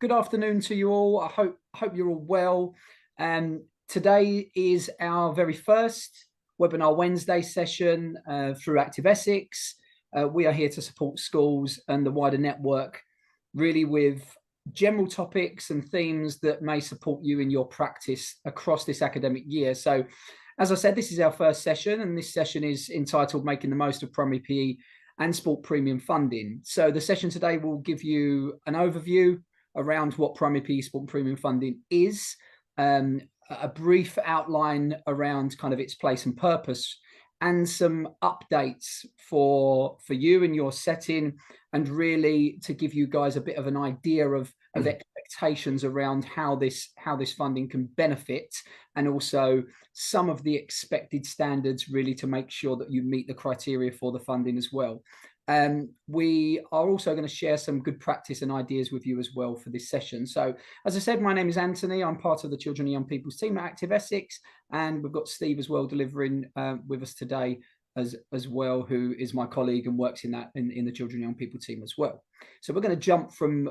Good afternoon to you all. I hope you're all well. Today is our very first webinar Wednesday session through Active Essex. We are here to support schools and the wider network, really with general topics and themes that may support you in your practice across this academic year. So, as I said, this is our first session, and this session is entitled Making the Most of Primary PE and Sport Premium Funding. So the session today will give you an overview around what primary PE sport premium funding is, a brief outline around kind of its place and purpose, and some updates for you and your setting, and really to give you guys a bit of an idea of expectations around how this funding can benefit, and also some of the expected standards, really to make sure that you meet the criteria for the funding as well. We are also going to share some good practice and ideas with you as well for this session. So, as I said, my name is Anthony. I'm part of the Children and Young People's team at Active Essex, and we've got Steve as well delivering with us today as well, who is my colleague and works in the Children and Young People team as well. So we're going to jump from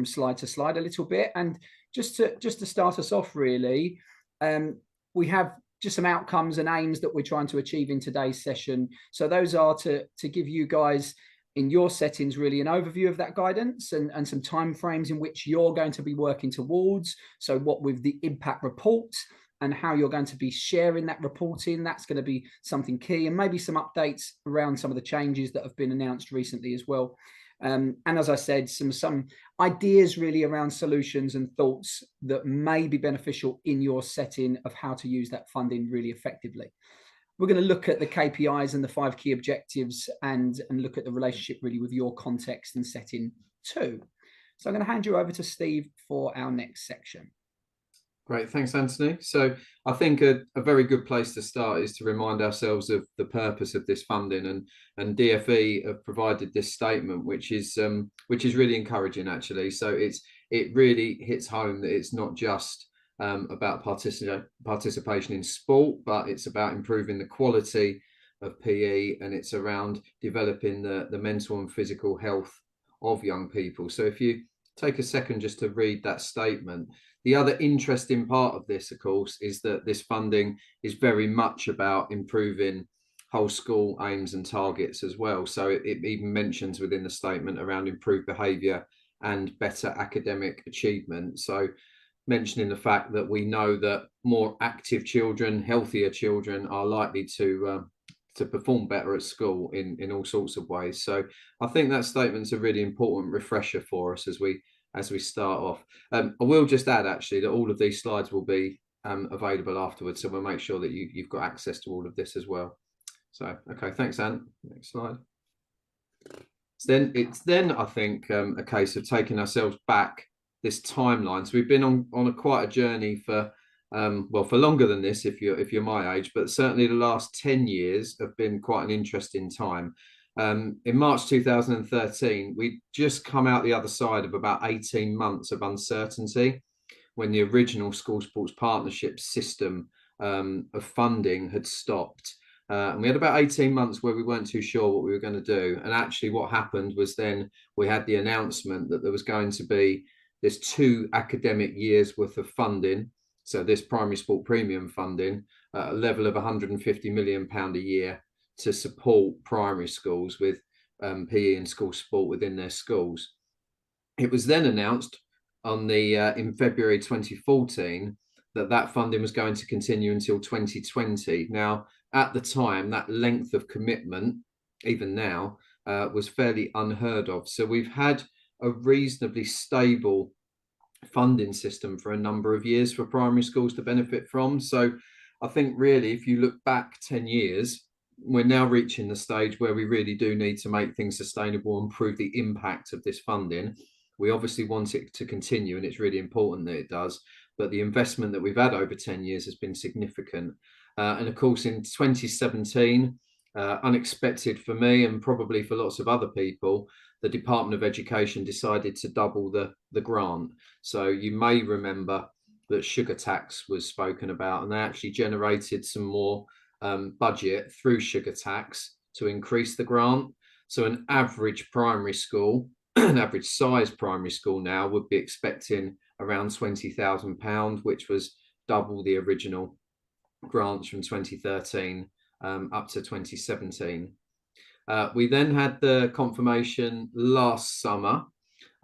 slide to slide a little bit, and just to start us off, really, we have just some outcomes and aims that we're trying to achieve in today's session. So those are to give you guys in your settings really an overview of that guidance and some timeframes in which you're going to be working towards. So what with the impact report and how you're going to be sharing that reporting, that's going to be something key, and maybe some updates around some of the changes that have been announced recently as well. And as I said, some ideas really around solutions and thoughts that may be beneficial in your setting of how to use that funding really effectively. We're going to look at the KPIs and the 5 key objectives and look at the relationship really with your context and setting too. So I'm going to hand you over to Steve for our next section. Great, thanks, Anthony. So I think a very good place to start is to remind ourselves of the purpose of this funding, and DfE have provided this statement, which is really encouraging, actually. So it really hits home that it's not just about participation in sport, but it's about improving the quality of PE, and it's around developing the mental and physical health of young people. So if you take a second just to read that statement. The other interesting part of this, of course, is that this funding is very much about improving whole school aims and targets as well. So it even mentions within the statement around improved behaviour and better academic achievement. So mentioning the fact that we know that more active children, healthier children are likely to perform better at school in all sorts of ways. So I think that statement's a really important refresher for us as we start off. I will just add, actually, that all of these slides will be available afterwards, so we'll make sure that you've got access to all of this as well. So, okay, thanks, Anne. Next slide. It's then I think a case of taking ourselves back this timeline. So we've been on quite a journey for longer than this, if you're my age, but certainly the last 10 years have been quite an interesting time. In March 2013, we'd just come out the other side of about 18 months of uncertainty when the original School Sports Partnership system of funding had stopped. And we had about 18 months where we weren't too sure what we were going to do. And actually what happened was then we had the announcement that there was going to be this 2 academic years worth of funding. So this primary sport premium funding, a level of £150 million a year to support primary schools with PE and school sport within their schools. It was then announced in February 2014 that funding was going to continue until 2020. Now, at the time, that length of commitment, even now, was fairly unheard of. So we've had a reasonably stable funding system for a number of years for primary schools to benefit from. So I think really, if you look back 10 years, we're now reaching the stage where we really do need to make things sustainable and prove the impact of this funding. We obviously want it to continue, and it's really important that it does, but the investment that we've had over 10 years has been significant. And of course, in 2017, unexpected for me and probably for lots of other people, the Department of Education decided to double the grant. So you may remember that sugar tax was spoken about, and they actually generated some more budget through sugar tax to increase the grant. So an average primary school an average size primary school now would be expecting around £20,000, which was double the original grants from 2013 up to 2017. We then had the confirmation last summer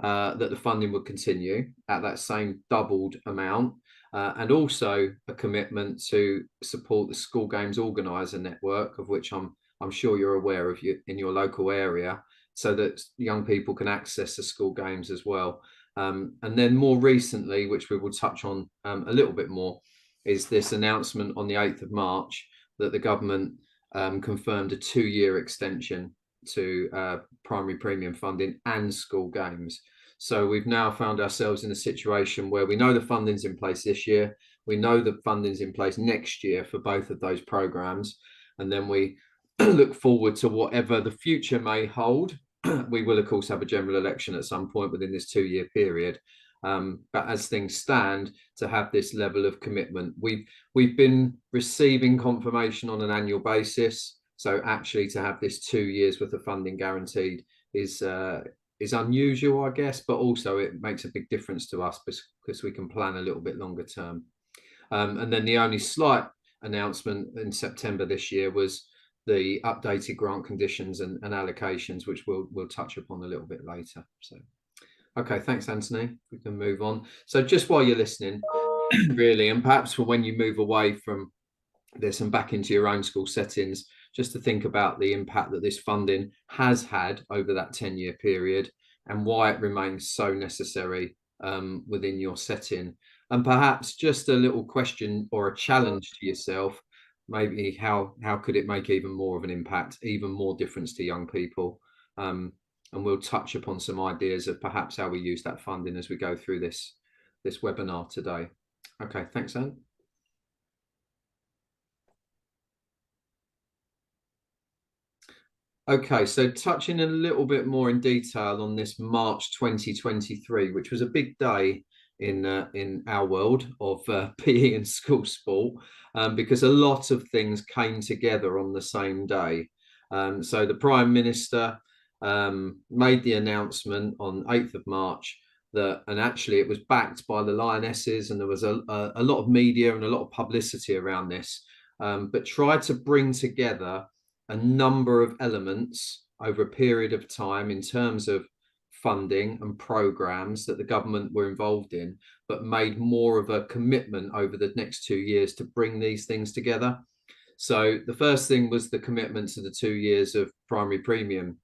that the funding would continue at that same doubled amount, and also a commitment to support the school games organiser network, of which I'm sure you're aware of in your local area, so that young people can access the school games as well. And then more recently, which we will touch on a little bit more, is this announcement on the 8th of March that the government confirmed a 2-year extension to primary premium funding and school games. So we've now found ourselves in a situation where we know the funding's in place this year, we know the funding's in place next year for both of those programs, and then we look forward to whatever the future may hold. We will, of course, have a general election at some point within this 2-year period. But as things stand, to have this level of commitment, we've been receiving confirmation on an annual basis. So actually, to have this 2 years worth of funding guaranteed is unusual, I guess, but also it makes a big difference to us because we can plan a little bit longer term. And then the only slight announcement in September this year was the updated grant conditions and allocations, which we'll touch upon a little bit later. So, okay, thanks, Anthony. We can move on. So just while you're listening, really, and perhaps for when you move away from this and back into your own school settings, just to think about the impact that this funding has had over that 10-year period and why it remains so necessary within your setting. And perhaps just a little question or a challenge to yourself, maybe how could it make even more of an impact, even more difference to young people? And we'll touch upon some ideas of perhaps how we use that funding as we go through this webinar today. Okay, thanks, Anne. Okay, so touching a little bit more in detail on this March 2023, which was a big day in our world of PE and school sport, because a lot of things came together on the same day. So the Prime Minister made the announcement on 8th of March and actually it was backed by the Lionesses, and there was a lot of media and a lot of publicity around this, but tried to bring together a number of elements over a period of time in terms of funding and programs that the government were involved in, but made more of a commitment over the next 2 years to bring these things together. So the first thing was the commitment to the 2 years of primary premium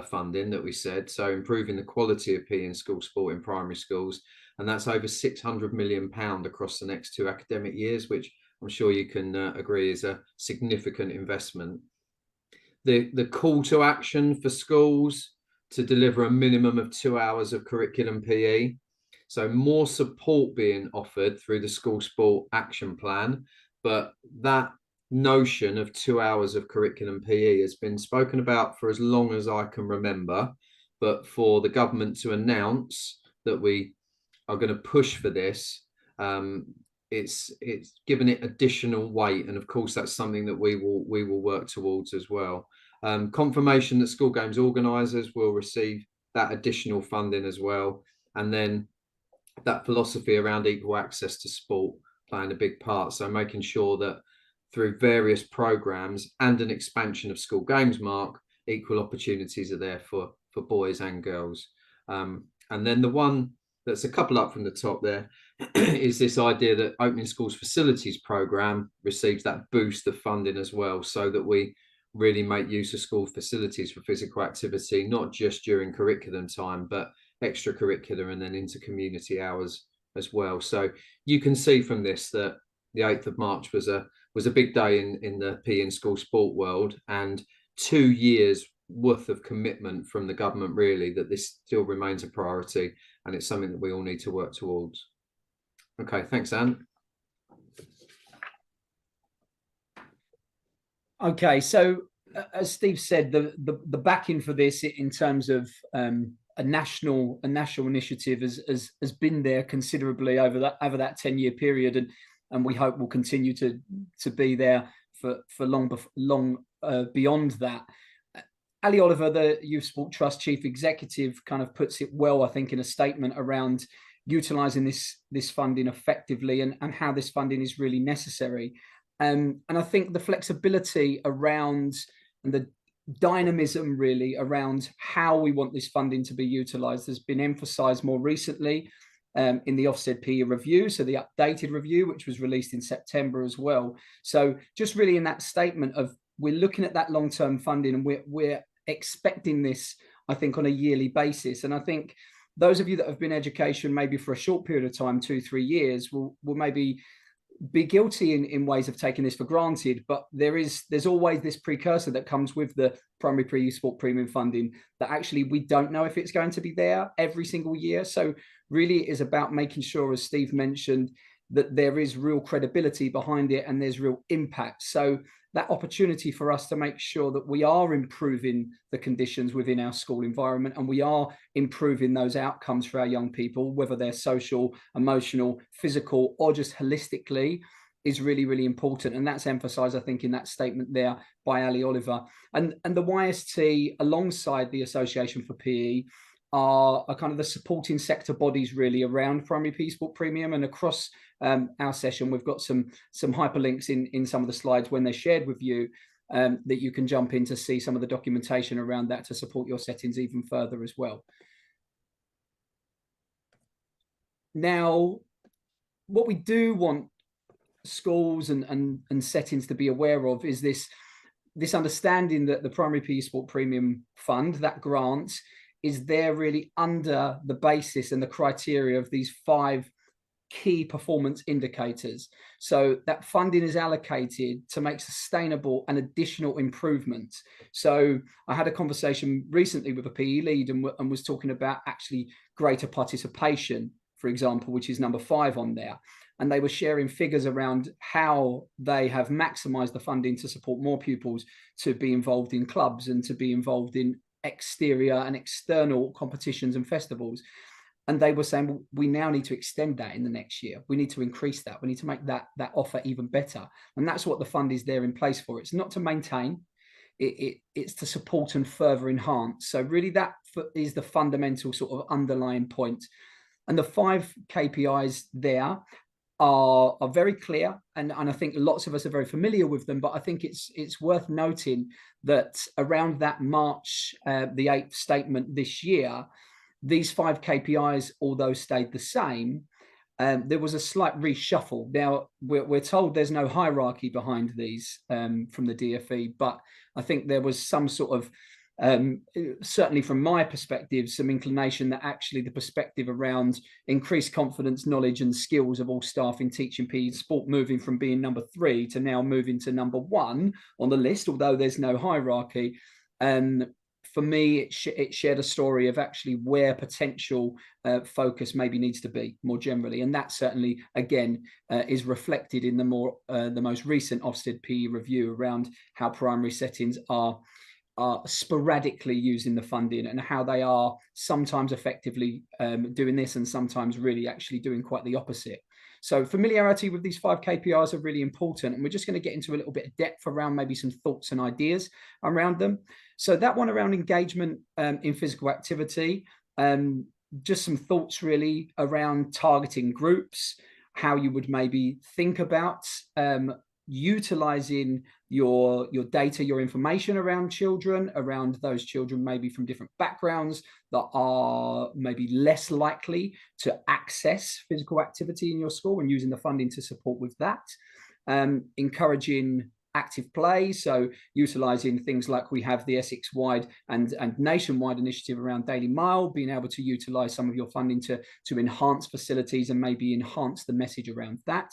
funding that we said, so improving the quality of PE and school sport in primary schools, and that's over £600 million across the next 2 academic years, which I'm sure you can agree is a significant investment. The call to action for schools to deliver a minimum of 2 hours of curriculum PE. So more support being offered through the school sport action plan. But that notion of 2 hours of curriculum PE has been spoken about for as long as I can remember. But for the government to announce that we are going to push for this, it's given it additional weight, and of course that's something that we will work towards as well. Confirmation that school games organisers will receive that additional funding as well, and then that philosophy around equal access to sport playing a big part. So making sure that through various programs and an expansion of school games, Mark, equal opportunities are there for boys and girls. And then the one that's a couple up from the top there is this idea that Opening Schools Facilities Programme receives that boost of funding as well, so that we really make use of school facilities for physical activity, not just during curriculum time, but extracurricular and then into community hours as well. So you can see from this that the 8th of March was a big day in the PE and school sport world, and 2 years worth of commitment from the government, really, that this still remains a priority, and it's something that we all need to work towards. Okay, thanks, Anne. Okay, so as Steve said, the backing for this in terms of a national initiative has been there considerably over that 10-year period, and we hope will continue to be there for long beyond that. Ali Oliver, the Youth Sport Trust Chief Executive, kind of puts it well, I think, in a statement around utilising this funding effectively, and how this funding is really necessary. And I think the flexibility around, and the dynamism really around how we want this funding to be utilised has been emphasised more recently in the Ofsted PE review, so the updated review, which was released in September as well. So just really in that statement of, we're looking at that long-term funding, and we're expecting this, I think, on a yearly basis. And I think those of you that have been in education maybe for a short period of time, 2-3 years, will maybe be guilty in ways of taking this for granted, but there's always this precursor that comes with the primary pre sport premium funding, that actually we don't know if it's going to be there every single year. So really it is about making sure, as Steve mentioned, that there is real credibility behind it and there's real impact. So that opportunity for us to make sure that we are improving the conditions within our school environment, and we are improving those outcomes for our young people, whether they're social, emotional, physical, or just holistically, is really, really important. And that's emphasised, I think, in that statement there by Ali Oliver. And the YST, alongside the Association for PE, are kind of the supporting sector bodies really around primary PE sport premium. And across our session, we've got some hyperlinks in some of the slides when they're shared with you, that you can jump in to see some of the documentation around that to support your settings even further as well. Now, what we do want schools and settings to be aware of is this understanding that the primary PE sport premium fund, that grant, is there really under the basis and the criteria of these 5 key performance indicators. So that funding is allocated to make sustainable and additional improvements. So I had a conversation recently with a PE lead and was talking about actually greater participation, for example, which is number 5 on there. And they were sharing figures around how they have maximized the funding to support more pupils to be involved in clubs and to be involved in exterior and external competitions and festivals. And they were saying, well, we now need to extend that in the next year. We need to increase that. We need to make that offer even better. And that's what the fund is there in place for. It's not to maintain, it's to support and further enhance. So really that is the fundamental sort of underlying point. And the 5 KPIs there are very clear, and I think lots of us are very familiar with them, but I think it's worth noting that around that March the 8th statement this year, these 5 KPIs, although stayed the same, there was a slight reshuffle. Now, we're told there's no hierarchy behind these from the DFE, but I think there was some sort of, certainly from my perspective, some inclination that actually the perspective around increased confidence, knowledge and skills of all staff in teaching PE sport moving from being number 3 to now moving to number 1 on the list, although there's no hierarchy. For me, it shared a story of actually where potential focus maybe needs to be more generally. And that certainly, again, is reflected in the most recent Ofsted PE review around how primary settings are sporadically using the funding, and how they are sometimes effectively doing this and sometimes really actually doing quite the opposite. So familiarity with these 5 KPIs are really important, and we're just going to get into a little bit of depth around maybe some thoughts and ideas around them. So that one around engagement in physical activity, just some thoughts really around targeting groups, how you would maybe think about utilizing your data, your information around children, around those children maybe from different backgrounds that are maybe less likely to access physical activity in your school, and using the funding to support with that. Encouraging active play, so utilizing things like we have the Essex wide and nationwide initiative around Daily Mile, being able to utilize some of your funding to enhance facilities and maybe enhance the message around that.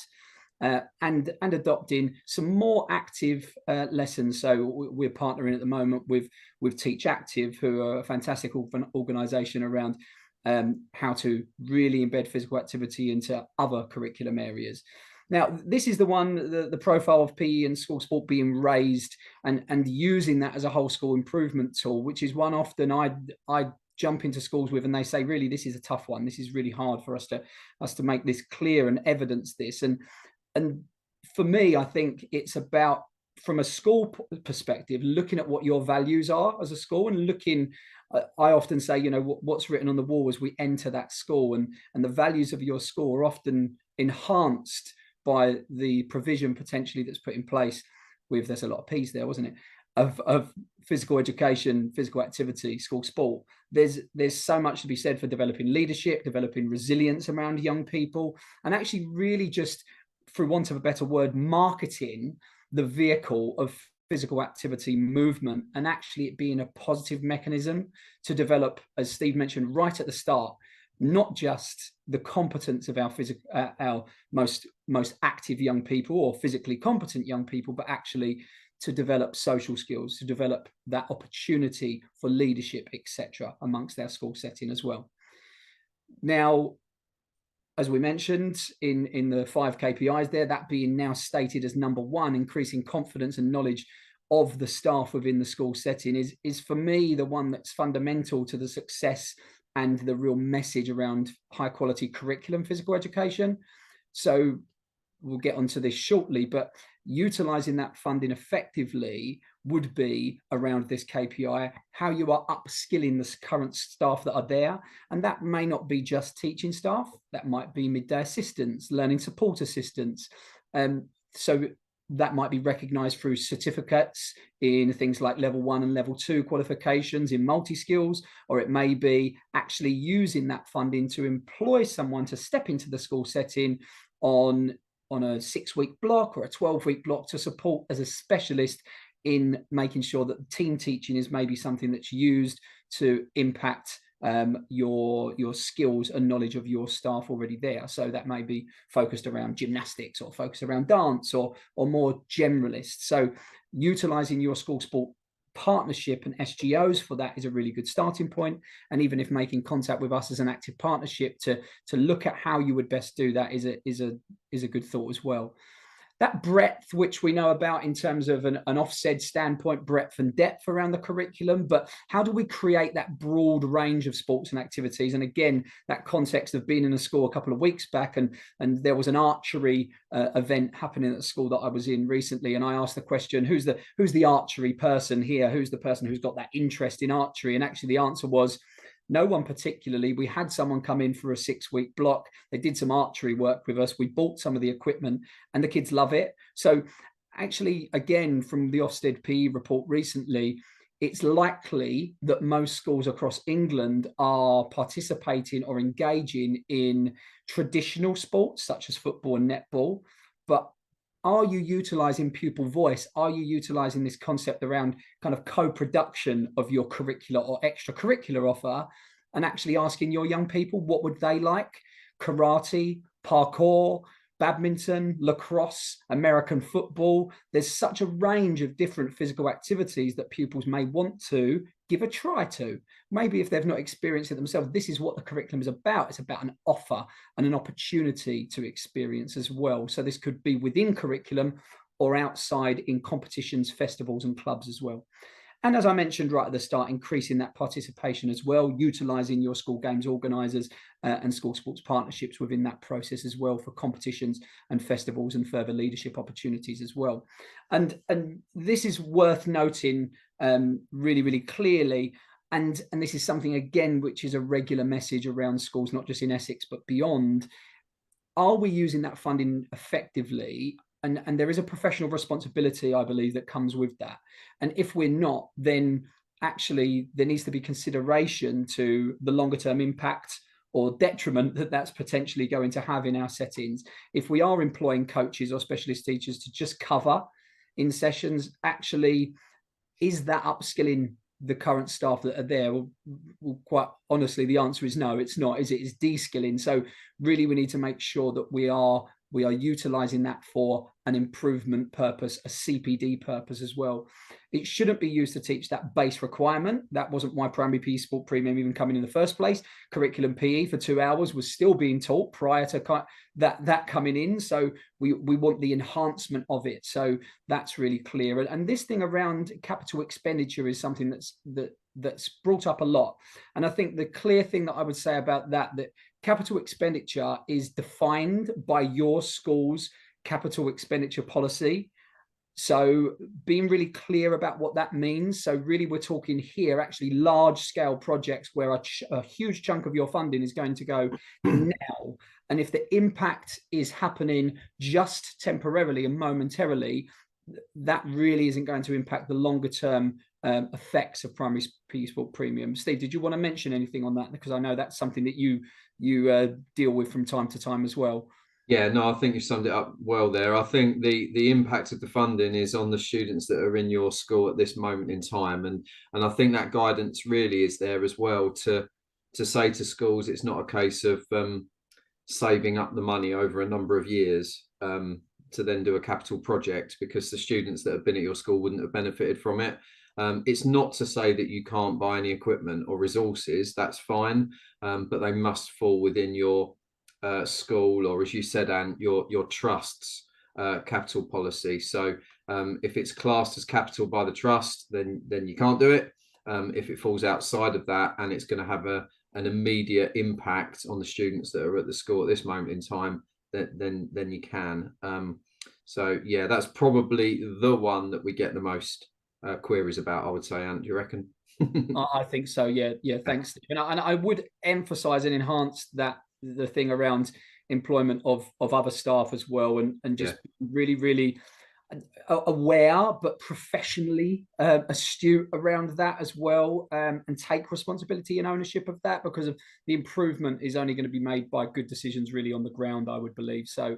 And adopting some more active lessons. So we're partnering at the moment with Teach Active, who are a fantastic organisation around how to really embed physical activity into other curriculum areas. Now, this is the one, the profile of PE and school sport being raised and using that as a whole school improvement tool, which is one often I jump into schools with, and they say, really, this is a tough one. This is really hard for us to make this clear and evidence this. And for me, I think it's about from a school perspective, looking at what your values are as a school, and looking, I often say, you know, what's written on the wall as we enter that school, and the values of your school are often enhanced by the provision potentially that's put in place with, there's a lot of P's there, wasn't it, of physical education, physical activity, school sport. There's so much to be said for developing leadership, developing resilience around young people, and actually really just, through want of a better word, marketing the vehicle of physical activity, movement, and actually it being a positive mechanism to develop, as Steve mentioned right at the start, not just the competence of our most active young people or physically competent young people, but actually to develop social skills, to develop that opportunity for leadership, etc., amongst our school setting as well. Now, as we mentioned in the 5 KPIs there, that being now stated as number 1, increasing confidence and knowledge of the staff within the school setting is for me the one that's fundamental to the success and the real message around high quality curriculum physical education. So we'll get onto this shortly, but utilizing that funding effectively would be around this KPI, how you are upskilling the current staff that are there. And that may not be just teaching staff, that might be midday assistants, learning support assistants. So that might be recognized through certificates in things like level 1 and level 2 qualifications in multi-skills, or it may be actually using that funding to employ someone to step into the school setting on a 6-week block or a 12-week block to support as a specialist in making sure that team teaching is maybe something that's used to impact your skills and knowledge of your staff already there. So that may be focused around gymnastics or focused around dance or more generalist. So utilizing your school sport partnership and SGOs for that is a really good starting point. And even if making contact with us as an active partnership to look at how you would best do that is a good thought as well. That breadth, which we know about in terms of an Ofsted standpoint, breadth and depth around the curriculum, but how do we create that broad range of sports and activities? And again, that context of being in a school a couple of weeks back, and there was an archery event happening at the school that I was in recently, and I asked the question, who's the archery person here? Who's the person who's got that interest in archery? And actually the answer was, no one particularly. We had someone come in for a 6-week block. They did some archery work with us. We bought some of the equipment and the kids love it. So actually, again, from the Ofsted PE report recently, it's likely that most schools across England are participating or engaging in traditional sports such as football and netball. But are you utilizing pupil voice? Are you utilizing this concept around kind of co-production of your curricular or extracurricular offer, and actually asking your young people what would they like? Karate, parkour, badminton, lacrosse, American football. There's such a range of different physical activities that pupils may want to give a try to. Maybe if they've not experienced it themselves, this is what the curriculum is about. It's about an offer and an opportunity to experience as well. So this could be within curriculum or outside in competitions, festivals and clubs as well. And as I mentioned right at the start, increasing that participation as well, utilising your school games organisers and school sports partnerships within that process as well for competitions and festivals and further leadership opportunities as well. And this is worth noting really, really clearly. And this is something, again, which is a regular message around schools, not just in Essex, but beyond. Are we using that funding effectively? And there is a professional responsibility, I believe, that comes with that. And if we're not, then actually there needs to be consideration to the longer term impact or detriment that that's potentially going to have in our settings. If we are employing coaches or specialist teachers to just cover in sessions, actually, is that upskilling the current staff that are there? Well, quite honestly, the answer is no, it's not. It's de-skilling. So really, we need to make sure that we are utilizing that for an improvement purpose, a CPD purpose as well. It shouldn't be used to teach that base requirement. That wasn't why primary PE sport premium even coming in the first place. Curriculum PE for 2 hours was still being taught prior to that coming in. So we want the enhancement of it. So that's really clear. And this thing around capital expenditure is something that's brought up a lot. And I think the clear thing that I would say about that capital expenditure is defined by your school's capital expenditure policy. So being really clear about what that means. So really we're talking here actually large scale projects where a huge chunk of your funding is going to go now. And if the impact is happening just temporarily and momentarily, that really isn't going to impact the longer term effects of primary PE sport premium. Steve, did you want to mention anything on that? Because I know that's something that you deal with from time to time as well. Yeah, no, I think you summed it up well there. I think the impact of the funding is on the students that are in your school at this moment in time, and I think that guidance really is there as well to say to schools it's not a case of saving up the money over a number of years to then do a capital project, because the students that have been at your school wouldn't have benefited from it. It's not to say that you can't buy any equipment or resources, that's fine, but they must fall within your school, or as you said, Anne, your trust's capital policy. So if it's classed as capital by the trust, then you can't do it. If it falls outside of that and it's going to have an immediate impact on the students that are at the school at this moment in time, then you can. So yeah, that's probably the one that we get the most queries about, I would say. Ant, do you reckon? I think so. Yeah, yeah. Thanks, Steve. And I would emphasise and enhance that the thing around employment of other staff as well, and just really aware but professionally astute around that as well, and take responsibility and ownership of that, because of the improvement is only going to be made by good decisions really on the ground, I would believe. So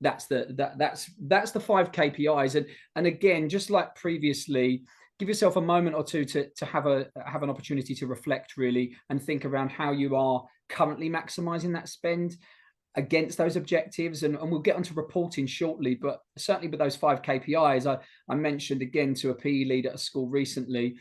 that's the 5 KPIs, and again, just like previously, give yourself a moment or two to have an opportunity to reflect really and think around how you are currently maximizing that spend against those objectives, and we'll get onto reporting shortly, but certainly with those 5 KPIs, I mentioned again to a PE lead at a school recently,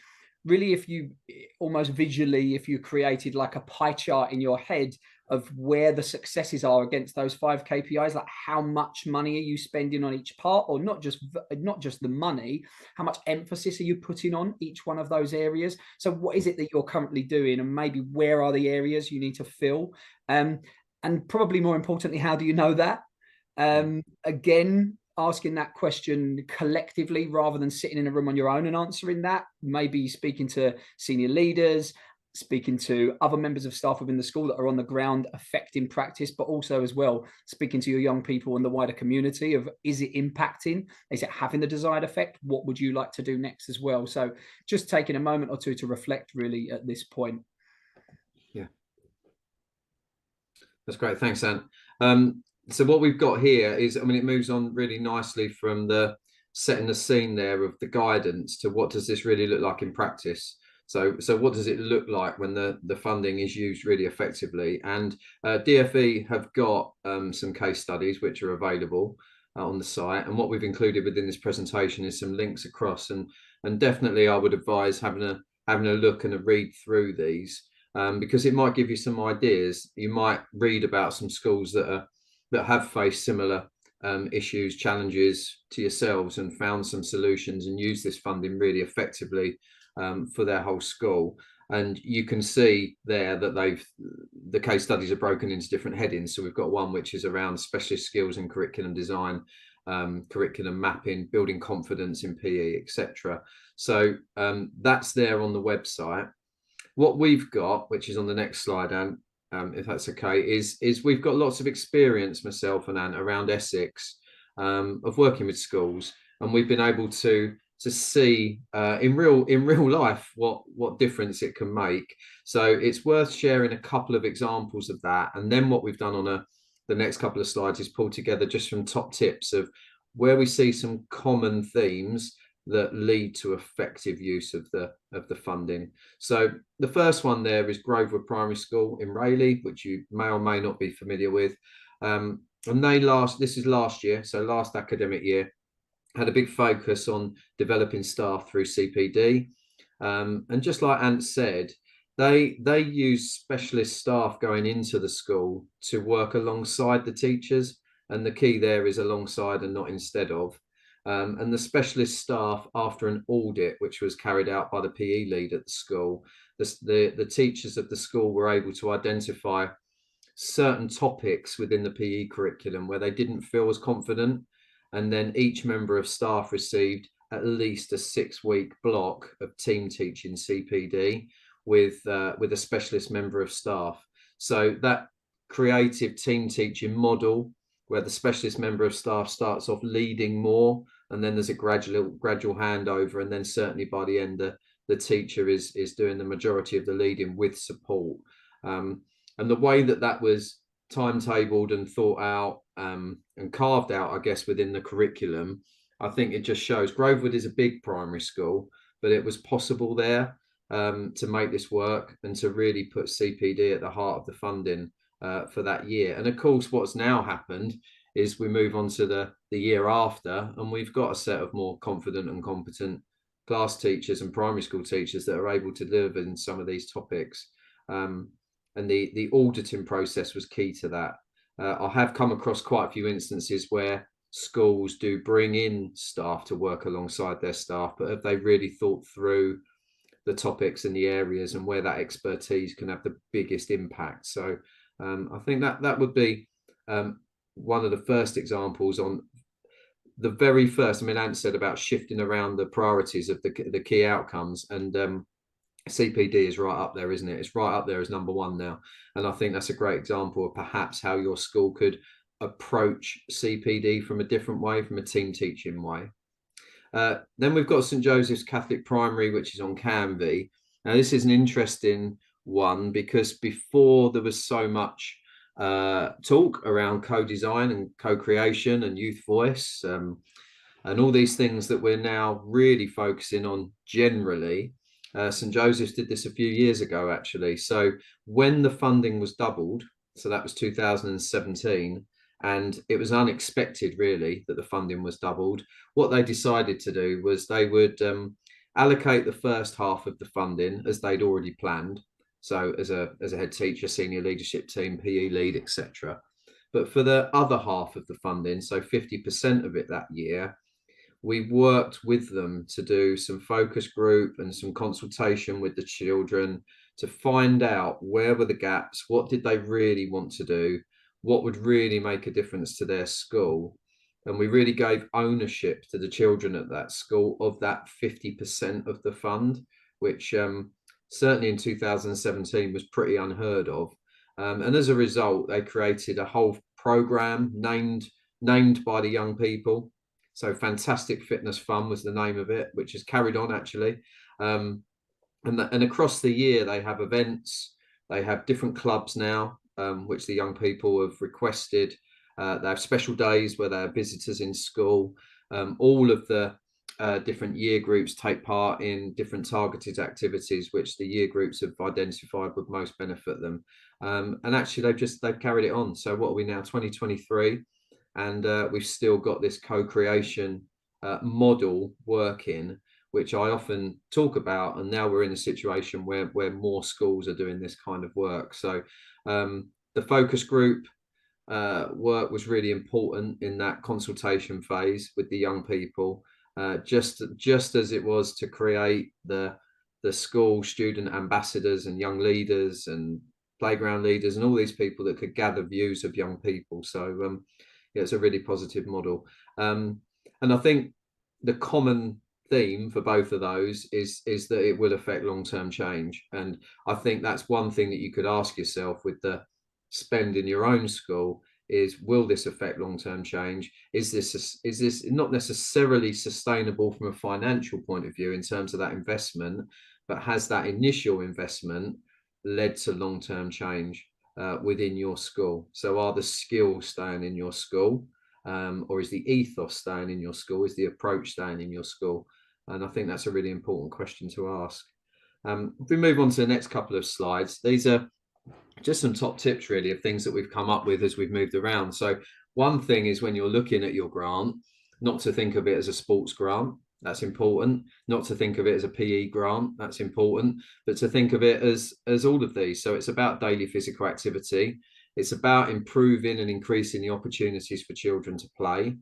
really, if you almost visually, if you created like a pie chart in your head of where the successes are against those 5 KPIs, like how much money are you spending on each part, or not just the money, how much emphasis are you putting on each one of those areas? So what is it that you're currently doing, and maybe where are the areas you need to fill? And probably more importantly, how do you know that? Again, asking that question collectively rather than sitting in a room on your own and answering that, maybe speaking to senior leaders, speaking to other members of staff within the school that are on the ground affecting practice, but also as well speaking to your young people and the wider community of, is it impacting? Is it having the desired effect? What would you like to do next as well? So just taking a moment or two to reflect really at this point. Yeah. That's great. Thanks, Ant. So what we've got here is, I mean, it moves on really nicely from the setting the scene there of the guidance to what does this really look like in practice. So what does it look like when the funding is used really effectively? And DFE have got some case studies which are available on the site. And what we've included within this presentation is some links across. And definitely I would advise having a look and a read through these. Because it might give you some ideas. You might read about some schools that have faced similar issues, challenges to yourselves, and found some solutions and use this funding really effectively for their whole school. And you can see there that the case studies are broken into different headings. So we've got one which is around specialist skills in curriculum design, curriculum mapping, building confidence in PE, etc. So that's there on the website. What we've got, which is on the next slide, Anne, if that's okay, is we've got lots of experience, myself and Anne, around Essex, of working with schools, and we've been able to see in real life what difference it can make. So it's worth sharing a couple of examples of that, and then what we've done on the next couple of slides is pull together just some top tips of where we see some common themes that lead to effective use of the funding. So the first one there is Grovewood Primary School in Rayleigh, which you may or may not be familiar with. And this is last year, so last academic year, had a big focus on developing staff through CPD. And just like Ant said, they use specialist staff going into the school to work alongside the teachers. And the key there is alongside and not instead of. And the specialist staff, after an audit which was carried out by the PE lead at the school, the teachers of the school were able to identify certain topics within the PE curriculum where they didn't feel as confident. And then each member of staff received at least a 6-week block of team teaching CPD with a specialist member of staff. So that creative team teaching model, where the specialist member of staff starts off leading more, and then there's a gradual handover, and then certainly by the end the teacher is doing the majority of the leading with support. And the way that was timetabled and thought out and carved out, I guess, within the curriculum, I think it just shows Grovewood is a big primary school, but it was possible there to make this work and to really put CPD at the heart of the funding for that year. And of course, what's now happened is we move on to the year after, and we've got a set of more confident and competent class teachers and primary school teachers that are able to deliver in some of these topics. And the auditing process was key to that. I have come across quite a few instances where schools do bring in staff to work alongside their staff, but have they really thought through the topics and the areas and where that expertise can have the biggest impact? So I think that would be one of the first examples on the very first. I mean, Ant said about shifting around the priorities of the key outcomes, and CPD is right up there, isn't it? It's right up there as number one now. And I think that's a great example of perhaps how your school could approach CPD from a different way, from a team teaching way. Then we've got St Joseph's Catholic Primary, which is on Canvey. Now, this is an interesting one because before there was so much talk around co-design and co-creation and youth voice and all these things that we're now really focusing on generally. St Joseph's did this a few years ago, actually. So when the funding was doubled, so that was 2017, and it was unexpected, really, that the funding was doubled. What they decided to do was they would allocate the first half of the funding as they'd already planned. So as a head teacher, senior leadership team, PE lead, etc. But for the other half of the funding, so 50% of it that year, we worked with them to do some focus group and some consultation with the children to find out where were the gaps, what did they really want to do, what would really make a difference to their school. And we really gave ownership to the children at that school of that 50% of the fund, which certainly in 2017 was pretty unheard of. And as a result, they created a whole program named by the young people. So Fantastic Fitness Fun was the name of it, which has carried on actually. And across the year, they have events, they have different clubs now, which the young people have requested. They have special days where they have visitors in school. All of the different year groups take part in different targeted activities, which the year groups have identified would most benefit them. And actually, they've carried it on. So what are we now, 2023? And we've still got this co-creation model working, which I often talk about. And now we're in a situation where more schools are doing this kind of work. So the focus group work was really important in that consultation phase with the young people, just as it was to create the school student ambassadors and young leaders and playground leaders and all these people that could gather views of young people. So yeah, it's a really positive model. And I think the common theme for both of those is that it will affect long-term change. And I think that's one thing that you could ask yourself with the spend in your own school is, will this affect long-term change? Is this not necessarily sustainable from a financial point of view in terms of that investment, but has that initial investment led to long-term change within your school? So are the skills staying in your school, or is the ethos staying in your school? Is the approach staying in your school? And I think that's a really important question to ask. If we move on to the next couple of slides, these are just some top tips really of things that we've come up with as we've moved around. So one thing is, when you're looking at your grant, not to think of it as a sports grant. That's important. Not to think of it as a PE grant. That's important. But to think of it as all of these. So it's about daily physical activity. It's about improving and increasing the opportunities for children to play.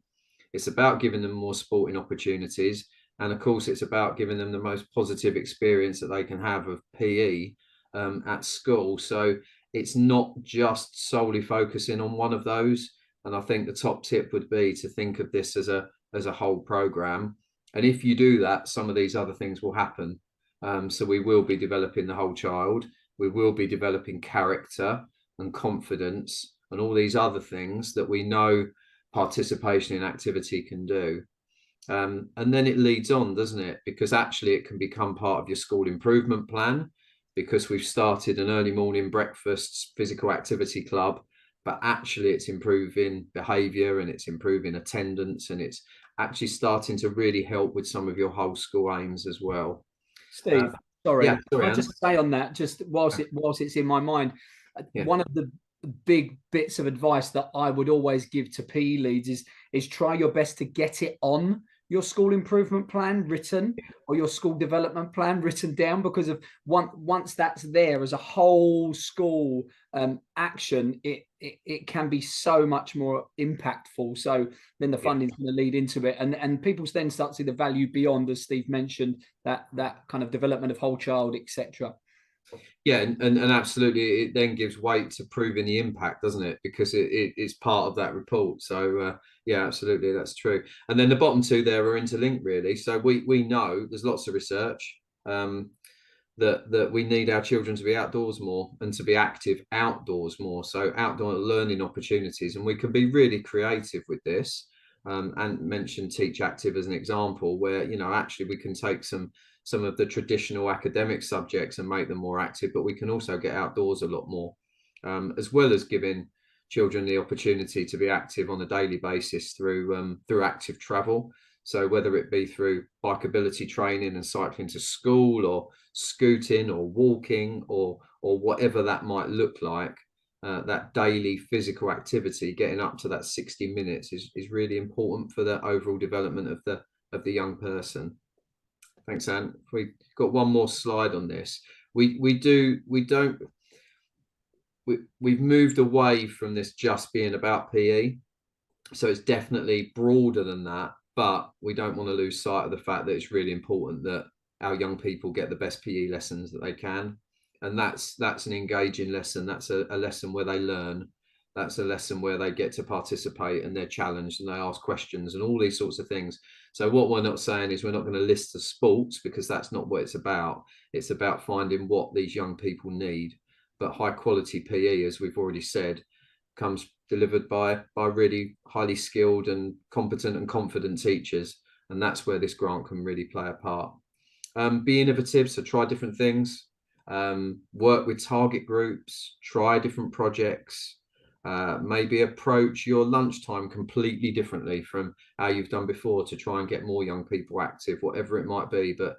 It's about giving them more sporting opportunities. And of course, it's about giving them the most positive experience that they can have of PE at school. So it's not just solely focusing on one of those. And I think the top tip would be to think of this as a whole program. And if you do that, some of these other things will happen. So we will be developing the whole child. We will be developing character and confidence and all these other things that we know participation in activity can do. And then it leads on, doesn't it? Because actually it can become part of your school improvement plan, because we've started an early morning breakfast physical activity club, but actually it's improving behaviour and it's improving attendance, and it's actually starting to really help with some of your whole school aims as well. Steve, sorry, Yeah, can sorry, I Anne. just say on that, just whilst it's in my mind, Yeah. one of the big bits of advice that I would always give to PE leads is try your best to get it on your school improvement plan written, or your school development plan written down, because of once that's there as a whole school action, it can be so much more impactful. So then the funding is going to lead into it, and people then start to see the value beyond, as Steve mentioned, that kind of development of whole child, etc. Yeah, and absolutely, it then gives weight to proving the impact, doesn't it? Because it's part of that report. So yeah, absolutely, that's true. And then the bottom two there are interlinked, really. So we know there's lots of research that we need our children to be outdoors more and to be active outdoors more. So outdoor learning opportunities, and we can be really creative with this. And mention Teach Active as an example, where actually we can take some of the traditional academic subjects and make them more active, but we can also get outdoors a lot more, as well as giving children the opportunity to be active on a daily basis through active travel. So whether it be through bikeability training and cycling to school, or scooting, or walking, or whatever that might look like, that daily physical activity, getting up to that 60 minutes is really important for the overall development of the young person. Thanks, Anne. We've got one more slide on this. We've moved away from this just being about PE. So it's definitely broader than that, but we don't want to lose sight of the fact that it's really important that our young people get the best PE lessons that they can. And that's an engaging lesson. That's a lesson where they learn. That's a lesson where they get to participate and they're challenged and they ask questions and all these sorts of things. So what we're not saying is we're not going to list the sports, because that's not what it's about. It's about finding what these young people need. But high quality PE, as we've already said, comes delivered by really highly skilled and competent and confident teachers. And that's where this grant can really play a part. Be innovative, so try different things, work with target groups, try different projects, maybe approach your lunchtime completely differently from how you've done before to try and get more young people active, whatever it might be. But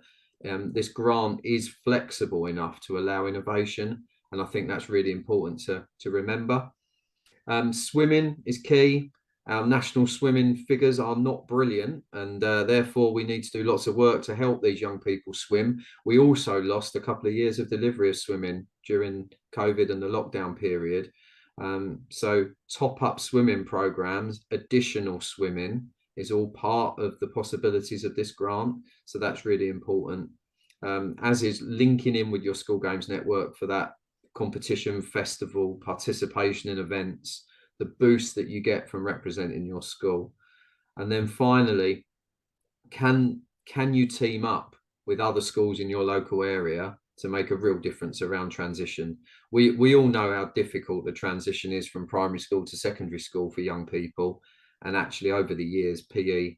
this grant is flexible enough to allow innovation, and I think that's really important to remember. Swimming is key. Our national swimming figures are not brilliant, and therefore we need to do lots of work to help these young people swim. We also lost a couple of years of delivery of swimming during COVID and the lockdown period. So top up swimming programs, additional swimming is all part of the possibilities of this grant. So that's really important, as is linking in with your school games network for that competition, festival, participation in events, the boost that you get from representing your school. And then finally, can you team up with other schools in your local area to make a real difference around transition? We all know how difficult the transition is from primary school to secondary school for young people. And actually over the years, PE,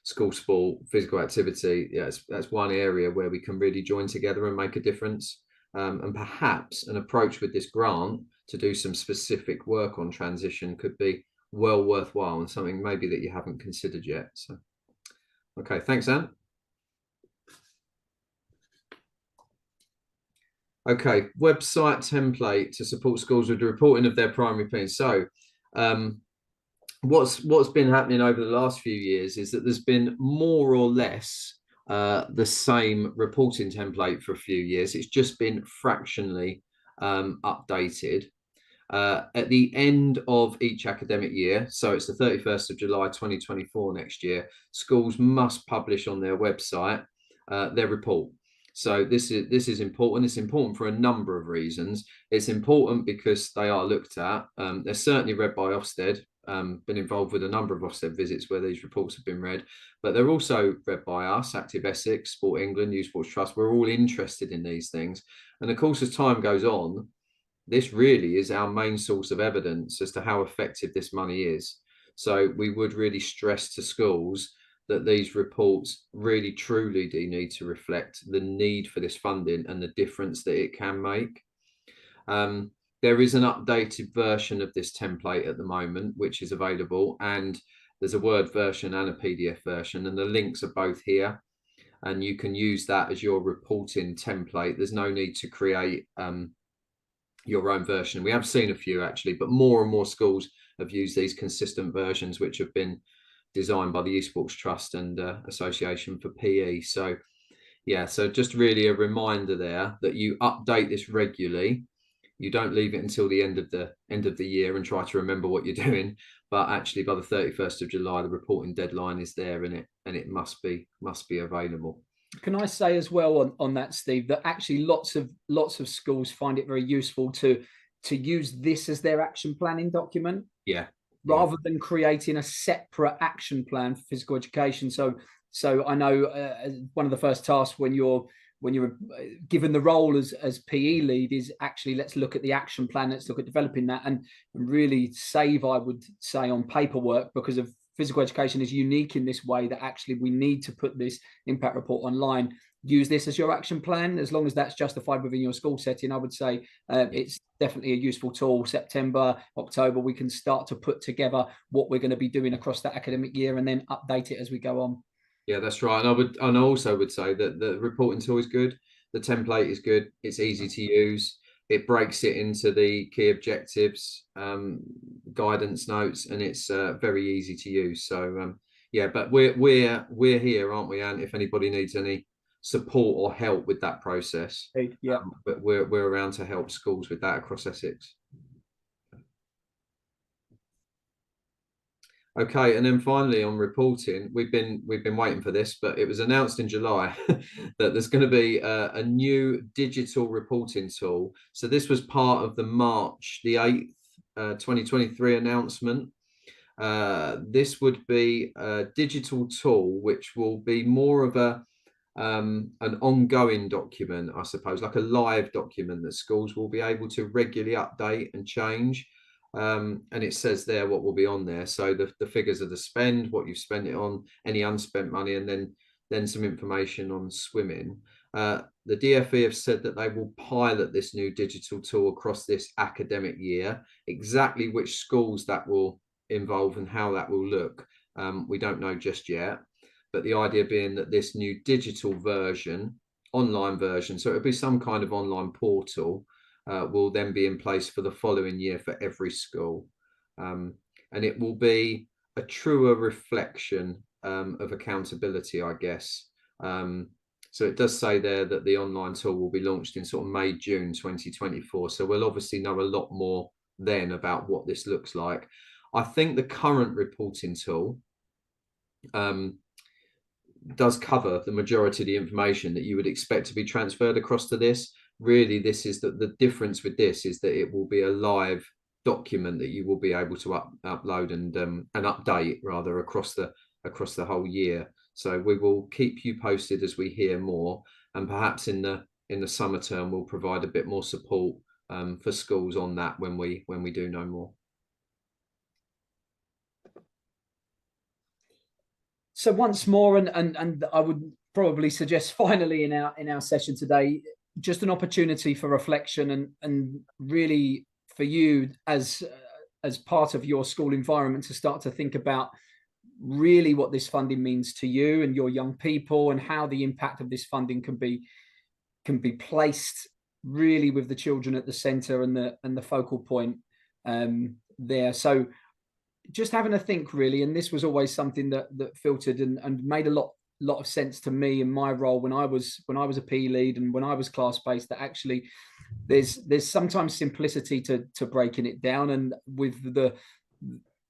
school sport, physical activity, that's one area where we can really join together and make a difference. And perhaps an approach with this grant to do some specific work on transition could be well worthwhile, and something maybe that you haven't considered yet. So, okay, thanks, Anne. Okay, website template to support schools with the reporting of their primary PE. So, what's been happening over the last few years is that there's been more or less the same reporting template for a few years. It's just been fractionally updated. At the end of each academic year, so it's the 31st of July 2024 next year, schools must publish on their website their report. So this is important. It's important for a number of reasons. It's important because they are looked at. They're certainly read by Ofsted. been involved with a number of Ofsted visits where these reports have been read, but they're also read by us, Active Essex, Sport England, Youth Sports Trust. We're all interested in these things. And of course, as time goes on, this really is our main source of evidence as to how effective this money is. So we would really stress to schools that these reports really truly do need to reflect the need for this funding and the difference that it can make. There is an updated version of this template at the moment, which is available, and there's a Word version and a PDF version, and the links are both here, and you can use that as your reporting template. There's no need to create your own version. We have seen a few actually, but more and more schools have used these consistent versions, which have been designed by the Youth Sports Trust and Association for PE. So yeah, so just really a reminder there that you update this regularly. You don't leave it until the end of the year and try to remember what you're doing, but actually by the 31st of July, the reporting deadline is there, and it must be available. Can I say as well on that, Steve, that actually lots of schools find it very useful to use this as their action planning document, rather than creating a separate action plan for physical education. So I know one of the first tasks when you're given the role as PE lead is actually, let's look at the action plan, let's look at developing that, and really save, I would say, on paperwork, because of physical education is unique in this way that actually we need to put this impact report online. Use this as your action plan, as long as that's justified within your school setting. I would say it's definitely a useful tool. September, October, we can start to put together what we're going to be doing across that academic year and then update it as we go on. Yeah, that's right. And I also would say that the reporting tool is good. The template is good. It's easy to use. It breaks it into the key objectives, guidance notes, and it's very easy to use. So yeah, but we're here, aren't we, Anne? If anybody needs any support or help with that process, yeah, but we're around to help schools with that across Essex. Okay, and then finally on reporting, we've been waiting for this, but it was announced in July that there's going to be a new digital reporting tool. So this was part of the March the 8th, 2023 announcement. This would be a digital tool which will be more of an ongoing document, I suppose, like a live document that schools will be able to regularly update and change. And it says there what will be on there. So the figures of the spend, what you've spent it on, any unspent money, and then some information on swimming. The DfE have said that they will pilot this new digital tool across this academic year. Exactly which schools that will involve and how that will look, we don't know just yet. But the idea being that this new digital version, online version, so it'll be some kind of online portal, will then be in place for the following year for every school. And it will be a truer reflection of accountability, I guess. So it does say there that the online tool will be launched in sort of May, June 2024. So we'll obviously know a lot more then about what this looks like. I think the current reporting tool does cover the majority of the information that you would expect to be transferred across to this. Really, this is the difference with this is that it will be a live document that you will be able to upload and update rather across the whole year. So we will keep you posted as we hear more, and perhaps in the summer term we'll provide a bit more support for schools on that when we do know more. So once more, and I would probably suggest finally in our session today, just an opportunity for reflection and really for you as part of your school environment to start to think about really what this funding means to you and your young people, and how the impact of this funding can be placed really with the children at the center and the focal point there. So just having a think really, and this was always something that filtered and made a lot of sense to me in my role when I was a PE lead and when I was class-based, that actually there's sometimes simplicity to breaking it down, and with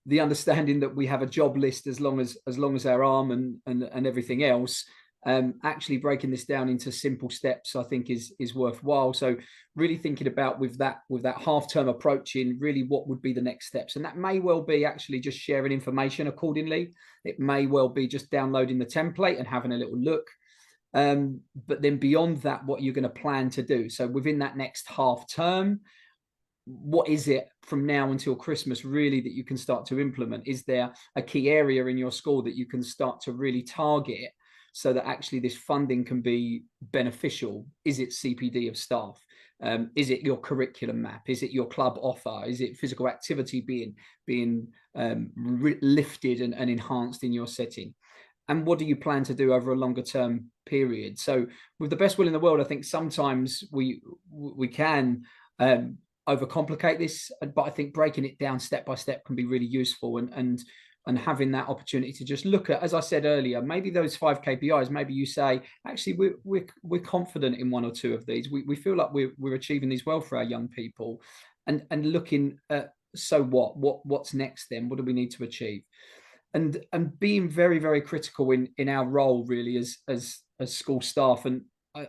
the understanding that we have a job list as long as our arm and everything else, actually breaking this down into simple steps, I think is worthwhile. So really thinking about with that half-term approaching, really what would be the next steps. And that may well be actually just sharing information accordingly. It may well be just downloading the template and having a little look. But then beyond that, what you're going to plan to do. So within that next half term, what is it from now until Christmas really that you can start to implement? Is there a key area in your school that you can start to really target so that actually this funding can be beneficial? Is it CPD of staff? Is it your curriculum map? Is it your club offer? Is it physical activity being lifted and enhanced in your setting? And what do you plan to do over a longer term period? So with the best will in the world, I think sometimes we can overcomplicate this, but I think breaking it down step by step can be really useful, and having that opportunity to just look at, as I said earlier, maybe those 5 KPIs. Maybe you say, actually, we're confident in 1 or 2 of these. We feel like we're achieving these well for our young people, and looking at, so what's next then? What do we need to achieve? And being very, very critical in our role really as school staff. And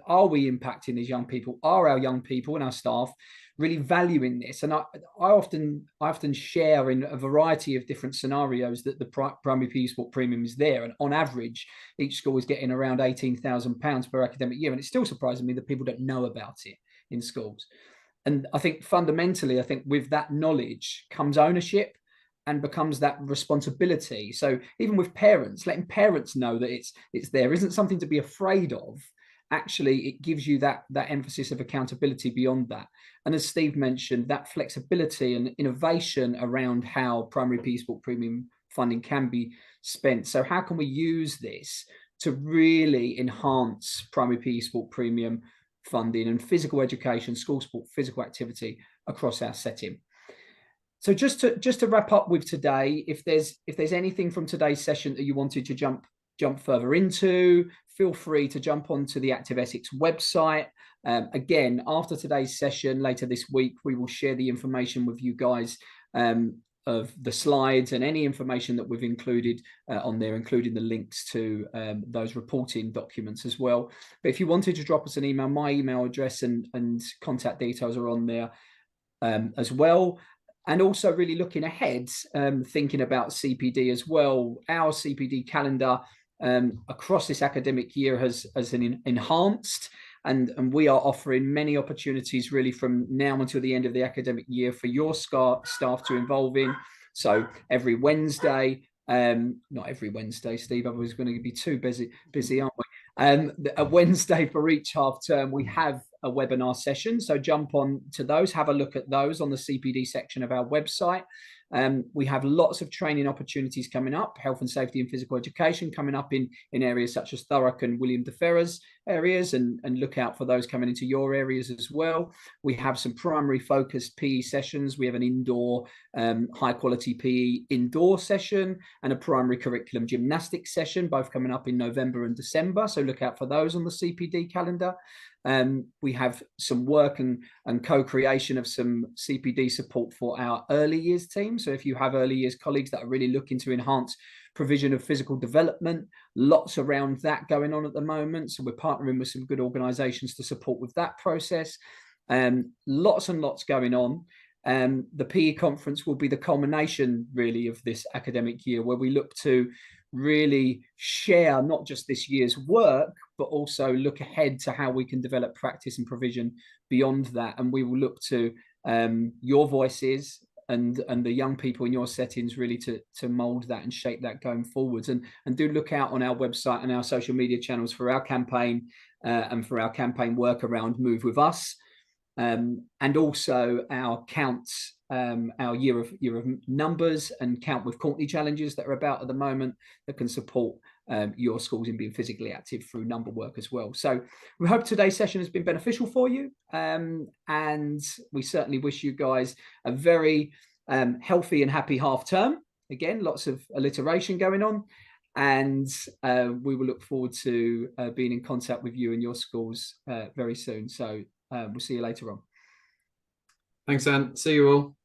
are we impacting these young people? Are our young people and our staff really valuing this? And I often share in a variety of different scenarios that the primary PE sport premium is there, and on average each school is getting around £18,000 per academic year, and it still surprises me that people don't know about it in schools. And I think fundamentally, with that knowledge comes ownership and becomes that responsibility. So even with parents, letting parents know that it's there isn't something to be afraid of. Actually, it gives you that emphasis of accountability beyond that. And as Steve mentioned, that flexibility and innovation around how primary PE sport premium funding can be spent. So how can we use this to really enhance primary PE sport premium funding and physical education, school sport, physical activity across our setting? So just to wrap up with today, if there's anything from today's session that you wanted to jump further into, feel free to jump onto the Active Essex website. Again, after today's session later this week, we will share the information with you guys of the slides and any information that we've included on there, including the links to those reporting documents as well. But if you wanted to drop us an email, my email address and contact details are on there as well. And also really looking ahead, thinking about CPD as well. Our CPD calendar across this academic year has enhanced, and we are offering many opportunities really from now until the end of the academic year for your staff to involve in. So every Wednesday, not every Wednesday, Steve, otherwise we're going to be too busy, aren't we? A Wednesday for each half term, we have a webinar session. So jump on to those, have a look at those on the CPD section of our website. We have lots of training opportunities coming up, health and safety and physical education coming up in areas such as Thurrock and William de Ferrers areas, and look out for those coming into your areas as well. We have some primary focused PE sessions. We have an indoor high quality PE indoor session and a primary curriculum gymnastics session, both coming up in November and December. So look out for those on the CPD calendar. We have some work and co-creation of some CPD support for our early years team. So if you have early years colleagues that are really looking to enhance provision of physical development, lots around that going on at the moment. So we're partnering with some good organisations to support with that process. Lots and lots going on. The PE conference will be the culmination really of this academic year, where we look to really share not just this year's work, but also look ahead to how we can develop practice and provision beyond that. And we will look to your voices and the young people in your settings really to mold that and shape that going forwards. And do look out on our website and our social media channels for our campaign and for our campaign work around Move With Us. And also our counts, our year of numbers and Count with Courtney challenges that are about at the moment that can support your schools in being physically active through number work as well. So we hope today's session has been beneficial for you, and we certainly wish you guys a very healthy and happy half term. Again, lots of alliteration going on, and we will look forward to being in contact with you and your schools very soon. So we'll see you later on. Thanks, Anne. See you all.